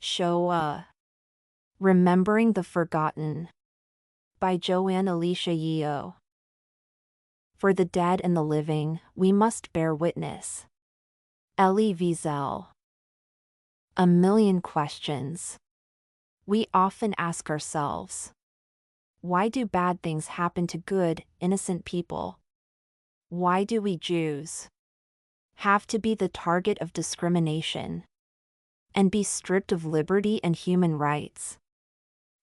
Shoah. Remembering the Forgotten by Joanne Alicia Yeo. For the dead and the living, we must bear witness. Elie Wiesel. A million questions. We often ask ourselves, why do bad things happen to good, innocent people? Why do we Jews have to be the target of discrimination and be stripped of liberty and human rights,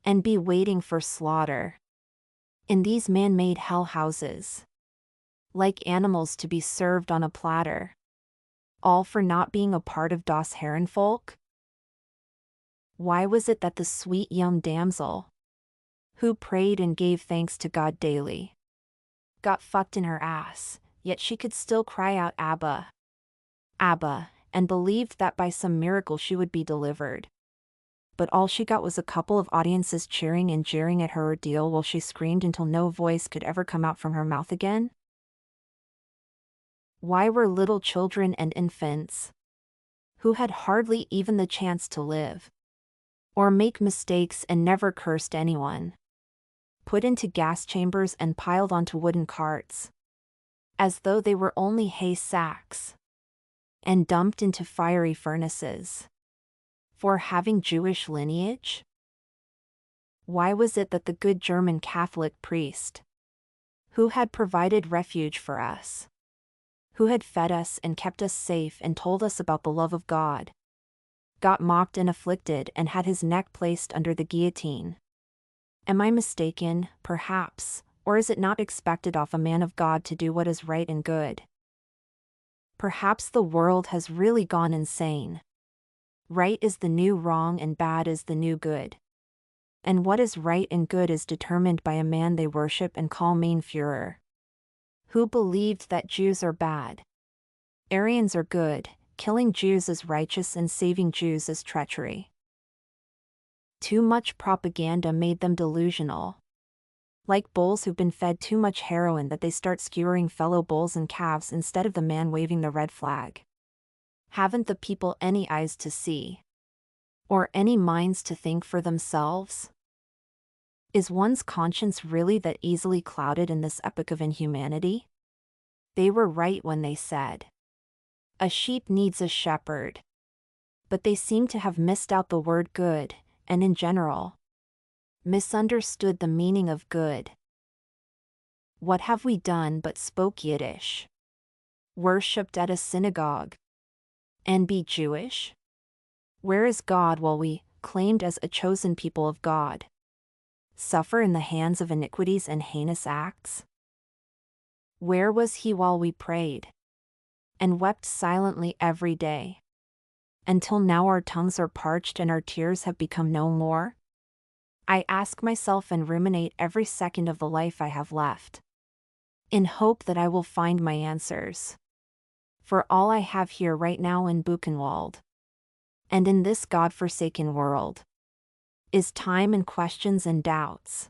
and be waiting for slaughter in these man-made hell houses, like animals to be served on a platter, all for not being a part of das Herrenvolk? Why was it that the sweet young damsel, who prayed and gave thanks to God daily, got fucked in her ass, yet she could still cry out Abba, Abba, and believed that by some miracle she would be delivered? But all she got was a couple of audiences cheering and jeering at her ordeal while she screamed until no voice could ever come out from her mouth again? Why were little children and infants, who had hardly even the chance to live or make mistakes and never cursed anyone, put into gas chambers and piled onto wooden carts, as though they were only hay sacks, and dumped into fiery furnaces for having Jewish lineage? Why was it that the good German Catholic priest, who had provided refuge for us, who had fed us and kept us safe and told us about the love of God, got mocked and afflicted and had his neck placed under the guillotine? Am I mistaken, perhaps, or is it not expected of a man of God to do what is right and good? Perhaps the world has really gone insane. Right is the new wrong and bad is the new good. And what is right and good is determined by a man they worship and call Mein Führer, who believed that Jews are bad, Aryans are good, killing Jews is righteous and saving Jews is treachery. Too much propaganda made them delusional, like bulls who've been fed too much heroin that they start skewering fellow bulls and calves instead of the man waving the red flag. Haven't the people any eyes to see, or any minds to think for themselves? Is one's conscience really that easily clouded in this epoch of inhumanity? They were right when they said, a sheep needs a shepherd. But they seem to have missed out the word good, and in general, misunderstood the meaning of good. What have we done but spoke Yiddish, worshipped at a synagogue, and be Jewish? Where is God while we, claimed as a chosen people of God, suffer in the hands of iniquities and heinous acts? Where was he while we prayed and wept silently every day, until now our tongues are parched and our tears have become no more? I ask myself and ruminate every second of the life I have left, in hope that I will find my answers. For all I have here right now in Buchenwald, and in this God-forsaken world, is time and questions and doubts.